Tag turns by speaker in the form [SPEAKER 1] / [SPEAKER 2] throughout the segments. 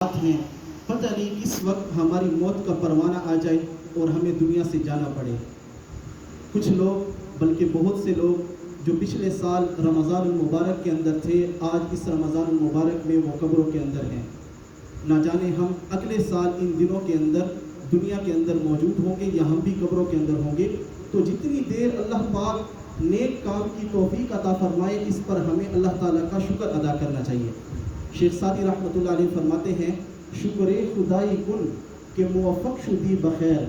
[SPEAKER 1] ہیں، پتہ نہیں کس وقت ہماری موت کا پروانہ آ جائے اور ہمیں دنیا سے جانا پڑے۔ کچھ لوگ بلکہ بہت سے لوگ جو پچھلے سال رمضان المبارک کے اندر تھے، آج اس رمضان المبارک میں وہ قبروں کے اندر ہیں۔ نہ جانے ہم اگلے سال ان دنوں کے اندر دنیا کے اندر موجود ہوں گے یا ہم بھی قبروں کے اندر ہوں گے۔ تو جتنی دیر اللہ پاک نیک کام کی توفیق عطا فرمائے، اس پر ہمیں اللہ تعالیٰ کا شکر ادا کرنا چاہیے۔ شیخ سعدی رحمۃ اللہ علیہ فرماتے ہیں، شکر خدائی کن کہ موفق شدی بخیر،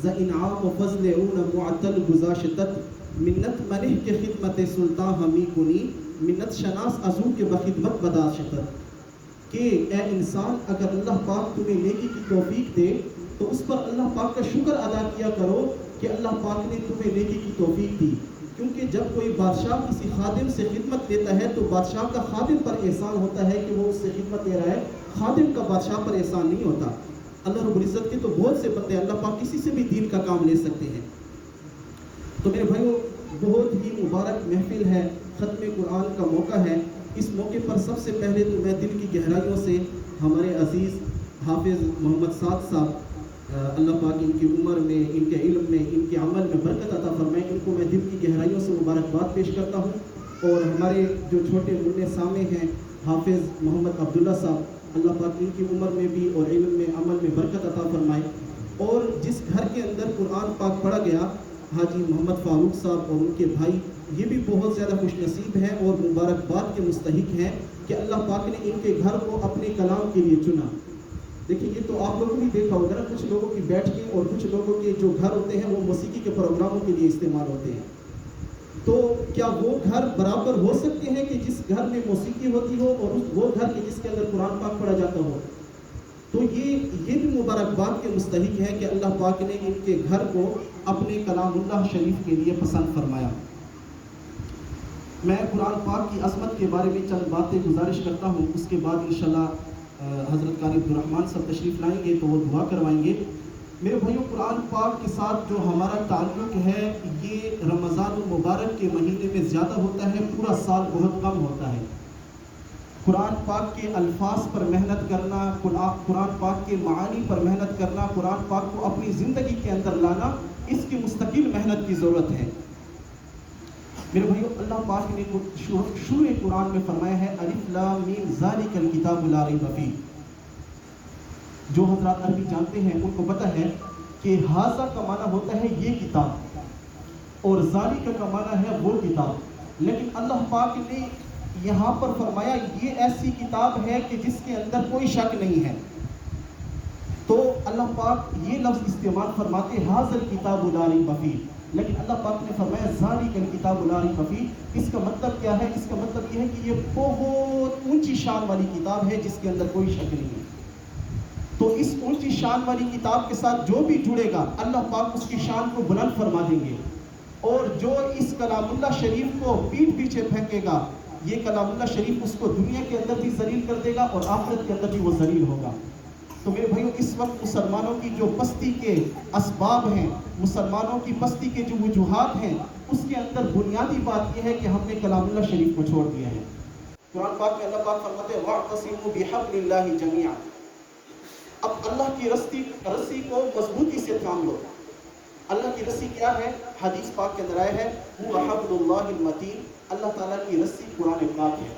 [SPEAKER 1] ز انعام و فضل اون معطل گزاشتت، منت منہ کے خدمت سلطان ہمی کنی، منت شناس ازو کے بخدمت بداشتت۔ کہ اے انسان، اگر اللہ پاک تمہیں نیکی کی توفیق دے تو اس پر اللہ پاک کا شکر ادا کیا کرو کہ اللہ پاک نے تمہیں نیکی کی توفیق دی۔ کیونکہ جب کوئی بادشاہ کسی خادم سے خدمت لیتا ہے تو بادشاہ کا خادم پر احسان ہوتا ہے کہ وہ اس سے خدمت لے رہا ہے، خادم کا بادشاہ پر احسان نہیں ہوتا۔ اللہ رب العزت کے تو بہت سے بندے، اللہ پاک کسی سے بھی دین کا کام لے سکتے ہیں۔ تو میرے بھائیوں، بہت ہی مبارک محفل ہے، ختم قرآن کا موقع ہے۔ اس موقع پر سب سے پہلے تو میں دل کی گہرائیوں سے ہمارے عزیز حافظ محمد سعد صاحب، اللہ پاک ان کی عمر میں، ان کے علم میں، ان کے عمل میں برکت عطا فرمائے، ان کو میں دل کی گہرائیوں سے مبارکباد پیش کرتا ہوں۔ اور ہمارے جو چھوٹے منع سامع ہیں حافظ محمد عبداللہ صاحب، اللہ پاک ان کی عمر میں بھی اور علم میں، عمل میں برکت عطا فرمائے۔ اور جس گھر کے اندر قرآن پاک پڑھا گیا، حاجی محمد فاروق صاحب اور ان کے بھائی، یہ بھی بہت زیادہ خوش نصیب ہیں اور مبارکباد کے مستحق ہیں کہ اللہ پاک نے ان کے گھر کو اپنے کلام کے لیے چنا۔ دیکھیں، یہ تو آپ لوگوں نے دیکھا ہوگا نا، کچھ لوگوں کی بیٹھ کے اور کچھ لوگوں کے جو گھر ہوتے ہیں وہ موسیقی کے پروگراموں کے لیے استعمال ہوتے ہیں۔ تو کیا وہ گھر برابر ہو سکتے ہیں کہ جس گھر میں موسیقی ہوتی ہو اور وہ گھر کے جس کے اندر قرآن پاک پڑھا جاتا ہو؟ تو یہ بھی مبارکباد کے مستحق ہے کہ اللہ پاک نے ان کے گھر کو اپنے کلام اللہ شریف کے لیے پسند فرمایا۔ میں قرآن پاک کی عظمت کے بارے میں چند باتیں گزارش کرتا ہوں، اس کے بعد انشاءاللہ حضرت قاری عبدالرحمن صاحب تشریف لائیں گے تو وہ دعا کروائیں گے۔ میرے بھائیوں، قرآن پاک کے ساتھ جو ہمارا تعلق ہے یہ رمضان المبارک کے مہینے میں زیادہ ہوتا ہے، پورا سال بہت کم ہوتا ہے۔ قرآن پاک کے الفاظ پر محنت کرنا، قرآن پاک کے معانی پر محنت کرنا، قرآن پاک کو اپنی زندگی کے اندر لانا، اس کی مستقل محنت کی ضرورت ہے۔ میرے بھائیوں، اللہ پاک نے شروع قرآن میں فرمایا ہے، الف لام میم ذالک الکتاب لا ریب فیہ۔ جو حضرات عربی جانتے ہیں ان کو پتہ ہے کہ ھذا کا معنی ہوتا ہے یہ کتاب، اور ذالک کا معنی ہے وہ کتاب۔ لیکن اللہ پاک نے یہاں پر فرمایا یہ ایسی کتاب ہے کہ جس کے اندر کوئی شک نہیں ہے۔ تو اللہ پاک یہ لفظ استعمال فرماتے ھذا الکتاب لا ریب فیہ، لیکن اللہ پاک نے فرمایا ذالک الکتاب لا ریب فیہ۔ اس کا مطلب کیا ہے؟ اس کا مطلب یہ ہے کہ یہ بہت اونچی شان والی کتاب ہے جس کے اندر کوئی شک نہیں ہے۔ تو اس اونچی شان والی کتاب کے ساتھ جو بھی جڑے گا، اللہ پاک اس کی شان کو بلند فرما دیں گے، اور جو اس کلام اللہ شریف کو پیٹھ پیچھے پھینکے گا، یہ کلام اللہ شریف اس کو دنیا کے اندر بھی ذلیل کر دے گا اور آخرت کے اندر بھی وہ ذلیل ہوگا۔ تو میرے بھائیوں، اس وقت مسلمانوں کی جو پستی کے اسباب ہیں، مسلمانوں کی پستی کے جو وجوہات ہیں، اس کے اندر بنیادی بات یہ ہے کہ ہم نے کلام اللہ شریف کو چھوڑ دیا ہے۔ قرآن پاک میں اللہ پاک فرماتے ہیں وَاعْتَصِمُوا بِحَبْلِ اللَّهِ جَمِيعًا۔ اب اللہ کی رسی کو مضبوطی سے تھام لو۔ اللہ کی رسی کیا ہے؟ حدیث پاک کے اندر آیا ہے هُوَ حَبْلُ اللَّهِ الْمَتِينُ، اللہ تعالیٰ کی رسی قرآن پاک ہے۔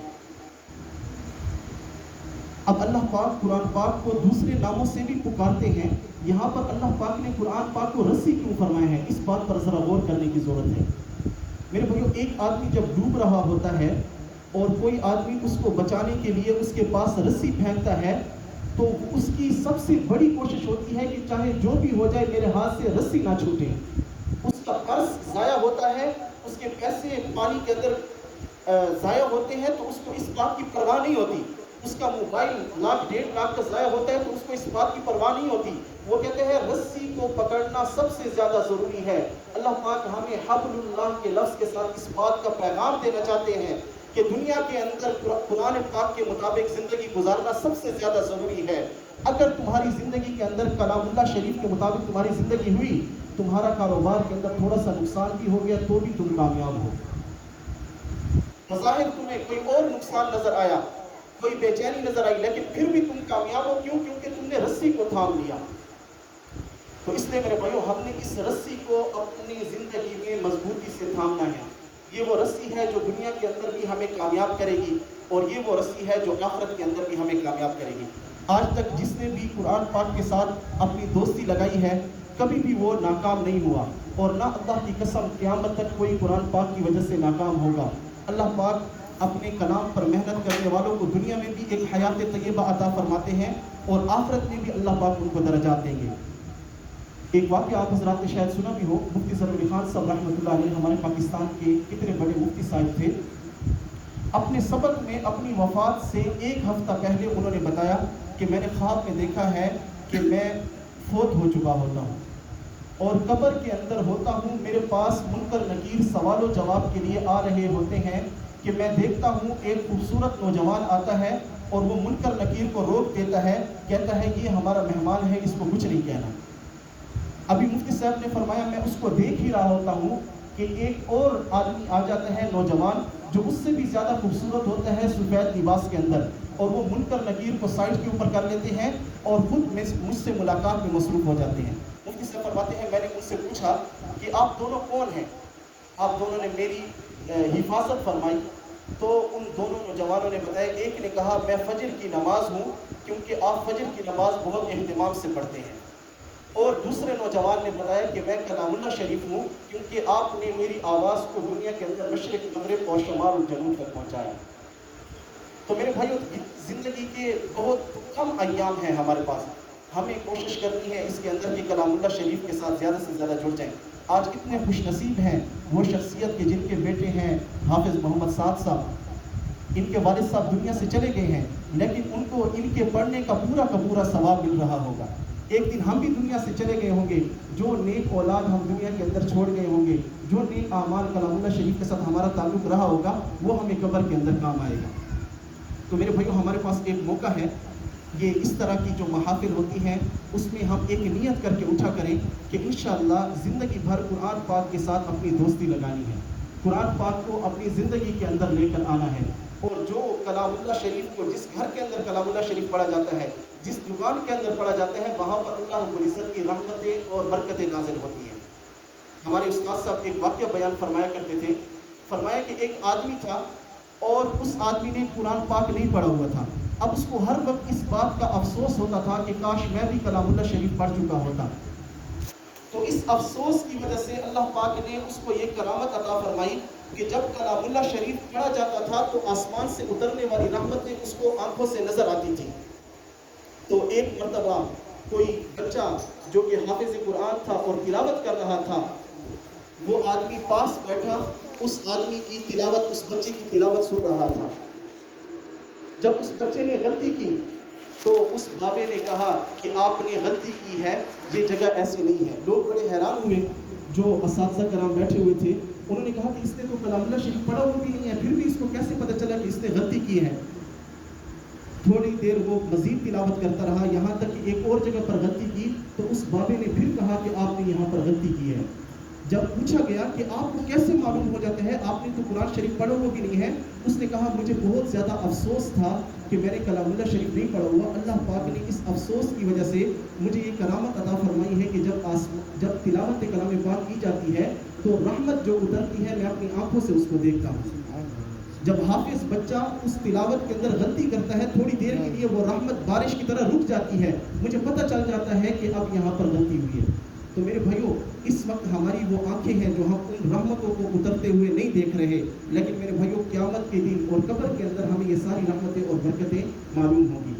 [SPEAKER 1] اب اللہ پاک قرآن پاک کو دوسرے ناموں سے بھی پکارتے ہیں، یہاں پر اللہ پاک نے قرآن پاک کو رسی کیوں فرمایا ہے؟ اس بات پر ذرا غور کرنے کی ضرورت ہے۔ میرے بھائیوں، ایک آدمی جب ڈوب رہا ہوتا ہے اور کوئی آدمی اس کو بچانے کے لیے اس کے پاس رسی پھینکتا ہے تو اس کی سب سے بڑی کوشش ہوتی ہے کہ چاہے جو بھی ہو جائے میرے ہاتھ سے رسی نہ چھوٹے۔ اس کا قرض ضائع ہوتا ہے، اس کے پیسے پانی کے اندر ضائع ہوتے ہیں تو اس کو اس بات کی پرواہ نہیں ہوتی۔ اس کا موبائل 1,00,000 1,50,000 کا ضائع ہوتا ہے تو اس کو اس بات کی پرواہ نہیں ہوتی۔ وہ کہتے ہیں رسی کو پکڑنا سب سے زیادہ ضروری ہے۔ اللہ پاک ہمیں حبل اللہ کے لفظ کے ساتھ اس بات کا پیغام دینا چاہتے ہیں کہ دنیا کے اندر قرآن پاک کے مطابق زندگی گزارنا سب سے زیادہ ضروری ہے۔ اگر تمہاری زندگی کے اندر کلام اللہ شریف کے مطابق تمہاری زندگی ہوئی، تمہارا کاروبار کے اندر تھوڑا سا نقصان بھی ہو گیا تو بھی تم کامیاب ہو۔ بظاہر تمہیں کوئی اور نقصان نظر آیا کوئی بے چینی نظر آئی، لیکن پھر بھی تم کامیاب ہو، کیوں؟ کیونکہ تم نے رسی کو تھام لیا۔ تو اس لیے میرے بھائیو، ہم نے اس رسی کو اپنی زندگی میں مضبوطی سے تھامنا ہے۔ یہ وہ رسی ہے جو دنیا کے اندر بھی ہمیں کامیاب کرے گی، اور یہ وہ رسی ہے جو آخرت کے اندر بھی ہمیں کامیاب کرے گی۔ آج تک جس نے بھی قرآن پاک کے ساتھ اپنی دوستی لگائی ہے، کبھی بھی وہ ناکام نہیں ہوا، اور نہ اللہ کی قسم قیامت تک کوئی قرآن پاک کی وجہ سے ناکام ہوگا۔ اللہ پاک اپنے کلام پر محنت کرنے والوں کو دنیا میں بھی ایک حیات طیبہ عطا فرماتے ہیں، اور آخرت میں بھی اللہ پاک ان کو درجات دیں گے۔ ایک واقعہ آپ حضرات نے شاید سنا بھی ہو، مفتی سرور علی خان صاحب رحمۃ اللہ علیہ ہمارے پاکستان کے کتنے بڑے مفتی صاحب تھے۔ اپنے سبق میں اپنی وفات سے ایک ہفتہ پہلے انہوں نے بتایا کہ میں نے خواب میں دیکھا ہے کہ میں فوت ہو چکا ہوتا ہوں، اور قبر کے اندر ہوتا ہوں، میرے پاس منکر نکیر سوال و جواب کے لیے آ رہے ہوتے ہیں کہ میں دیکھتا ہوں ایک خوبصورت نوجوان آتا ہے اور وہ منکر نکیر کو روک دیتا ہے، کہتا ہے یہ ہمارا مہمان ہے، اس کو کچھ نہیں کہنا۔ ابھی مفتی صاحب نے فرمایا میں اس کو دیکھ ہی رہا ہوتا ہوں کہ ایک اور آدمی آ جاتا ہے، نوجوان، جو اس سے بھی زیادہ خوبصورت ہوتا ہے سفید لباس کے اندر، اور وہ منکر نکیر کو سائڈ کے اوپر کر لیتے ہیں اور خود مجھ سے ملاقات میں مصروف ہو جاتے ہیں۔ مفتی صاحب فرماتے ہیں میں نے ان سے پوچھا کہ آپ دونوں کون ہیں؟ آپ دونوں نے میری حفاظت فرمائی۔ تو ان دونوں نوجوانوں نے بتایا، ایک نے کہا میں فجر کی نماز ہوں، کیونکہ آپ فجر کی نماز بہت اہتمام سے پڑھتے ہیں، اور دوسرے نوجوان نے بتایا کہ میں کلام اللہ شریف ہوں، کیونکہ آپ نے میری آواز کو دنیا کے اندر مشرق مغرب اور شمال اور جنوب تک پہنچایا۔ تو میرے بھائیو، زندگی کے بہت کم ایام ہیں ہمارے پاس، ہمیں کوشش کرنی ہے اس کے اندر کہ کلام اللہ شریف کے ساتھ زیادہ سے زیادہ جڑ جائیں۔ آج کتنے خوش نصیب ہیں وہ شخصیت کے جن کے بیٹے ہیں حافظ محمد سعد صاحب، ان کے والد صاحب دنیا سے چلے گئے ہیں، لیکن ان کو ان کے پڑھنے کا پورا ثواب مل رہا ہوگا۔ ایک دن ہم بھی دنیا سے چلے گئے ہوں گے، جو نیک اولاد ہم دنیا کے اندر چھوڑ گئے ہوں گے، جو نیک اعمال کلام اللہ شریف کے ساتھ ہمارا تعلق رہا ہوگا، وہ ہمیں قبر کے اندر کام آئے گا۔ تو میرے بھائیو، ہمارے پاس ایک موقع ہے، یہ اس طرح کی جو محافل ہوتی ہیں اس میں ہم ایک نیت کر کے اٹھا کریں کہ انشاءاللہ زندگی بھر قرآن پاک کے ساتھ اپنی دوستی لگانی ہے، قرآن پاک کو اپنی زندگی کے اندر لے کر آنا ہے، اور جو کلام اللہ شریف کو جس گھر کے اندر کلام اللہ شریف پڑھا جاتا ہے، جس دکان کے اندر پڑھا جاتا ہے، وہاں پر اللہ رب العزت کی رحمتیں اور برکتیں نازل ہوتی ہیں۔ ہمارے استاد صاحب ایک واقعہ بیان فرمایا کرتے تھے، فرمایا کہ ایک آدمی تھا اور اس آدمی نے قرآن پاک نہیں پڑھا ہوا تھا۔ اب اس کو ہر وقت اس بات کا افسوس ہوتا تھا کہ کاش میں بھی کلام اللہ شریف پڑھ چکا ہوتا۔ تو اس افسوس کی وجہ سے اللہ پاک نے اس کو یہ کرامت عطا فرمائی کہ جب کلام اللہ شریف پڑھا جاتا تھا تو آسمان سے اترنے والی رحمتیں اس کو آنکھوں سے نظر آتی تھی۔ تو ایک مرتبہ کوئی بچہ جو کہ حافظ قرآن تھا اور تلاوت کر رہا تھا، وہ آدمی پاس بیٹھا، اس آدمی کی تلاوت، اس بچے کی تلاوت سن رہا تھا۔ جب اس بچے نے غلطی کی تو اس بابے نے کہا کہ آپ نے غلطی کی ہے، یہ جگہ ایسی نہیں ہے۔ لوگ بڑے حیران ہوئے، جو اساتذہ کرام بیٹھے ہوئے تھے، انہوں نے کہا کہ اس نے تو کلام اللہ شریف پڑھا ہوا بھی نہیں ہے، پھر بھی اس کو کیسے پتہ چلا کہ اس نے غلطی کی ہے؟ تھوڑی دیر وہ مزید تلاوت کرتا رہا، یہاں تک کہ ایک اور جگہ پر غلطی کی تو اس بابے نے پھر کہا کہ آپ نے یہاں پر غلطی کی ہے۔ جب پوچھا گیا کہ آپ کو کیسے معلوم ہو جاتا ہے، آپ نے تو قرآن شریف پڑھا ہوا بھی نہیں ہے، اس نے کہا مجھے بہت زیادہ افسوس تھا کہ میں نے کلام اللہ شریف نہیں پڑھا ہوا، اللہ پاک نے اس افسوس کی وجہ سے مجھے یہ کرامت عطا فرمائی ہے کہ جب تلاوت کلام پاک کی جاتی ہے تو رحمت جو اترتی ہے میں اپنی آنکھوں سے اس کو دیکھتا ہوں۔ جب حافظ بچہ اس تلاوت کے اندر غلطی کرتا ہے، تھوڑی دیر کے لیے وہ رحمت بارش کی طرح رک جاتی ہے، مجھے پتہ چل جاتا ہے کہ اب یہاں پر غلطی ہوئی ہے۔ تو میرے بھائیوں، اس وقت ہماری وہ آنکھیں ہیں جو ہم ان رحمتوں کو اترتے ہوئے نہیں دیکھ رہے، لیکن میرے بھائیوں قیامت کے دن اور قبر کے اندر ہمیں یہ ساری رحمتیں اور برکتیں معلوم ہوں گی۔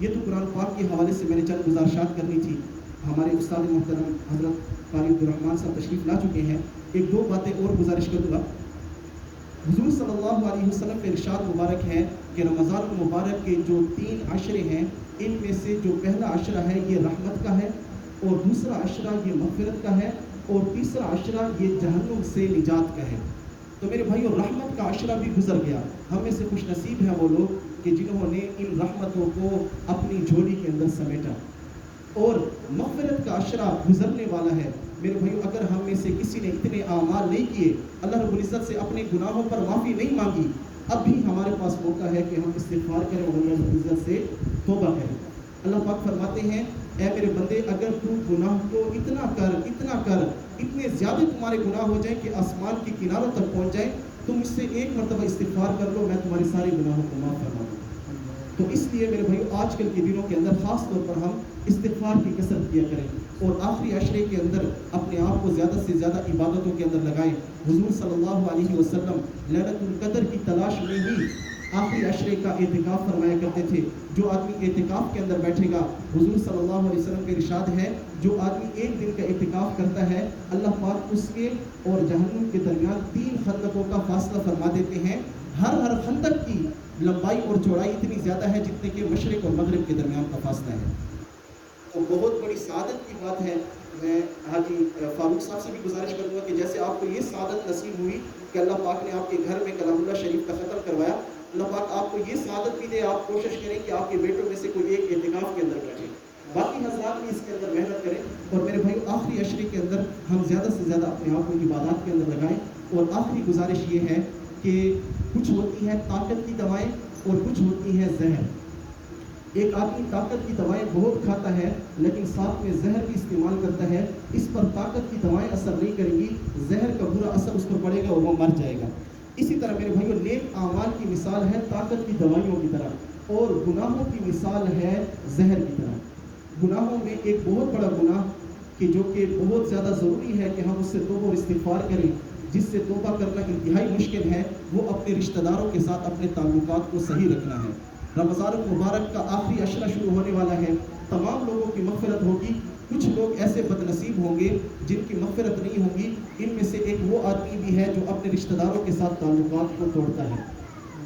[SPEAKER 1] یہ تو قرآن پاک کے حوالے سے میں نے چند گزارشات کرنی تھی۔ ہمارے استاد محترم حضرت قاری عبدالرحمن صاحب تشریف لا چکے ہیں، ایک دو باتیں اور گزارش کروں گا۔ حضور صلی اللہ علیہ وسلم کے ارشاد مبارک ہے کہ رمضان المبارک کے جو 3 عشرے ہیں، ان میں سے جو پہلا عشرہ ہے یہ رحمت کا ہے، اور دوسرا عشرہ یہ مغفرت کا ہے، اور تیسرا عشرہ یہ جہنم سے نجات کا ہے۔ تو میرے بھائیو، رحمت کا عشرہ بھی گزر گیا، ہم میں سے خوش نصیب ہیں وہ لوگ کہ جنہوں نے ان رحمتوں کو اپنی جھولی کے اندر سمیٹا، اور مغفرت کا عشرہ گزرنے والا ہے۔ میرے بھائیو، اگر ہم میں سے کسی نے اتنے اعمال نہیں کیے، اللہ رب العزت سے اپنے گناہوں پر معافی نہیں مانگی، اب بھی ہمارے پاس موقع ہے کہ ہم استغفار کریں اور اللہ رب العزت سے توبہ کریں۔ اللہ پاک فرماتے ہیں اے میرے بندے اگر تو گناہ کو اتنا کر اتنے زیادہ تمہارے گناہ ہو جائیں کہ آسمان کی کناروں تک پہنچ جائیں، تم مجھ سے ایک مرتبہ استغفار کر لو، میں تمہارے سارے گناہوں کو معاف فرما دوں۔ تو اس لیے میرے بھائیو آج کل کے دنوں کے اندر خاص طور پر ہم استغفار کی کثرت کیا کریں اور آخری عشرے کے اندر اپنے آپ کو زیادہ سے زیادہ عبادتوں کے اندر لگائیں۔ حضور صلی اللہ علیہ وسلم لیلۃ القدر کی تلاش میں ہی آخری عشرے کا اعتکاف فرمایا کرتے تھے۔ جو آدمی اعتکاف کے اندر بیٹھے گا، حضور صلی اللہ علیہ وسلم کے ارشاد ہے جو آدمی ایک دن کا اعتکاف کرتا ہے اللہ پاک اس کے اور جہنم کے درمیان 3 خندقوں کا فاصلہ فرما دیتے ہیں۔ ہر خندق کی لمبائی اور چوڑائی اتنی زیادہ ہے جتنے کہ مشرق اور مغرب کے درمیان کا فاصلہ ہے۔ تو بہت بڑی سعادت کی بات ہے۔ میں حاجی فاروق صاحب سے بھی گزارش کروں گا کہ جیسے آپ کو یہ سعادت نصیب ہوئی کہ اللہ پاک نے آپ کے گھر میں کلام اللہ شریف کا ختم کروایا، اللہ پاک آپ کو یہ سعادت بھی دے، آپ کوشش کریں کہ آپ کے بیٹوں میں سے کوئی ایک اعتکاف کے اندر بیٹھے، باقی حضرات بھی اس کے اندر محنت کریں۔ اور میرے بھائی آخری عشرے کے اندر ہم زیادہ سے زیادہ اپنے آپ کو عبادات کے اندر لگائیں۔ اور آخری گزارش یہ ہے کہ کچھ ہوتی ہیں طاقت کی دوائیں اور کچھ ہوتی ہیں زہر۔ ایک آدمی طاقت کی دوائیں بہت کھاتا ہے لیکن ساتھ میں زہر بھی استعمال کرتا ہے، اس پر طاقت کی دوائیں اثر نہیں کریں گی، زہر کا برا اثر اس پر پڑے گا اور وہ مر جائے گا۔ اسی طرح میرے بھائیو نیک اعمال کی مثال ہے طاقت کی دوائیوں کی طرح اور گناہوں کی مثال ہے زہر کی طرح۔ گناہوں میں ایک بہت بڑا گناہ کہ جو کہ بہت زیادہ ضروری ہے کہ ہم اس سے توبہ اور استغفار کریں، جس سے توبہ کرنا انتہائی مشکل ہے، وہ اپنے رشتہ داروں کے ساتھ اپنے تعلقات کو صحیح رکھنا ہے۔ رمضان المبارک کا آخری عشرہ شروع ہونے والا ہے، تمام لوگوں کی مغفرت ہوگی، کچھ لوگ ایسے بد نصیب ہوں گے جن کی مغفرت نہیں ہوگی۔ ان میں سے ایک وہ آدمی بھی ہے جو اپنے رشتہ داروں کے ساتھ تعلقات کو توڑتا ہے۔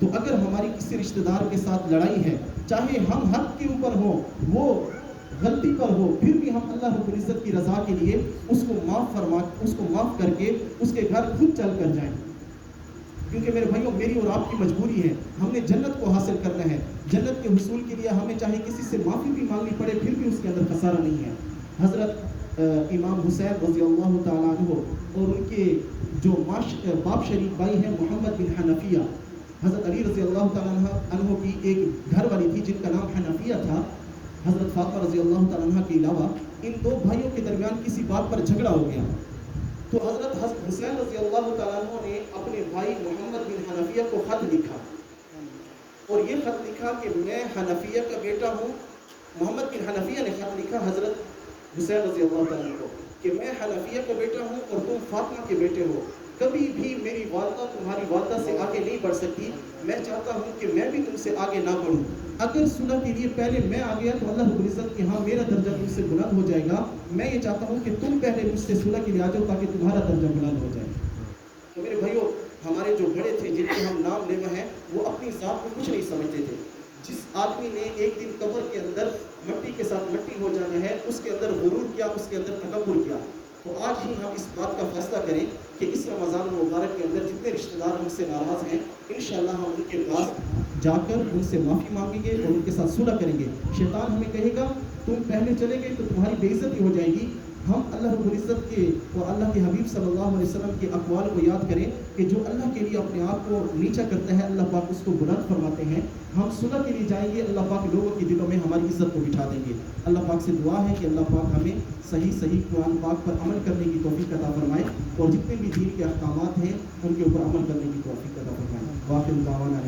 [SPEAKER 1] تو اگر ہماری کسی رشتہ دار کے ساتھ لڑائی ہے، چاہے ہم حق کے اوپر ہوں، وہ غلطی پر ہو، پھر بھی ہم اللہ رب العزت کی رضا کے لیے اس کو معاف کر کے اس کے گھر خود چل کر جائیں، کیونکہ میرے بھائیوں میری اور آپ کی مجبوری ہے، ہم نے جنت کو حاصل کرنا ہے۔ جنت کے حصول کے لیے ہمیں چاہے کسی سے معافی بھی مانگنی پڑے پھر بھی اس کے اندر خسارہ نہیں ہے۔ حضرت امام حسین رضی اللہ تعالیٰ عنہ اور ان کے جو باپ شریف بھائی ہیں محمد بن حنفیہ، حضرت علی رضی اللہ تعالیٰ عنہ کی ایک گھر والی تھی جن کا نام حنفیہ تھا، حضرت فاطمہ رضی اللہ تعالیٰ عنہ کے علاوہ ان 2 بھائیوں کے درمیان کسی بات پر جھگڑا ہو گیا، تو حضرت حسین رضی اللہ تعالیٰ عنہ نے اپنے بھائی محمد بن حنفیہ کو خط لکھا اور یہ خط لکھا کہ میں حنفیہ کا بیٹا ہوں۔ محمد بن حنفیہ نے خط لکھا حضرت حسین رضی اللہ تعالیٰ عنہ کو کہ میں حنفیہ کا بیٹا ہوں اور تم فاطمہ کے بیٹے ہو، کبھی بھی میری والدہ تمہاری والدہ سے آگے نہیں بڑھ سکتی، میں چاہتا ہوں کہ میں بھی تم سے آگے نہ بڑھوں، اگر صلح کے لیے پہلے میں آ گیا تو اللہ رب العزت کے ہاں میرا درجہ تم سے بلند ہو جائے گا، میں یہ چاہتا ہوں کہ تم پہلے مجھ سے صلح کے لیے آ جاؤ تاکہ تمہارا درجہ بلند ہو جائے۔ تو میرے بھائیو ہمارے جو بڑے تھے جن کے ہم نام لیوا ہیں وہ اپنی ذات کو کچھ نہیں سمجھتے تھے۔ جس آدمی نے ایک دن قبر کے اندر مٹی کے ساتھ مٹی ہو جانا ہے، اس کے اندر غرور کیا، اس کے اندر تکبر کیا۔ تو آج ہی ہم اس بات کا فیصلہ کریں کہ اس رمضان المبارک کے اندر جتنے رشتہ دار ہم سے ناراض ہیں انشاءاللہ ہم ان کے پاس جا کر ان سے معافی مانگیں گے اور ان کے ساتھ صلح کریں گے۔ شیطان ہمیں کہے گا تم پہلے چلے گئے تو تمہاری بے عزتی ہو جائے گی۔ ہم اللہ رب العزت کے اور اللہ کے حبیب صلی اللہ علیہ وسلم کے اقوال کو یاد کریں کہ جو اللہ کے لیے اپنے آپ کو نیچا کرتا ہے اللہ پاک اس کو بلند فرماتے ہیں۔ ہم صلح کے لیے جائیں گے، اللہ پاک لوگوں کے دلوں میں ہماری عزت کو بٹھا دیں گے۔ اللہ پاک سے دعا ہے کہ اللہ پاک ہمیں صحیح قرآن پاک پر عمل کرنے کی توفیق عطا فرمائے اور جتنے بھی دین کے احکامات ہیں ان کے اوپر عمل کرنے کی توفیق عطا فرمائے۔ واخر دعوانا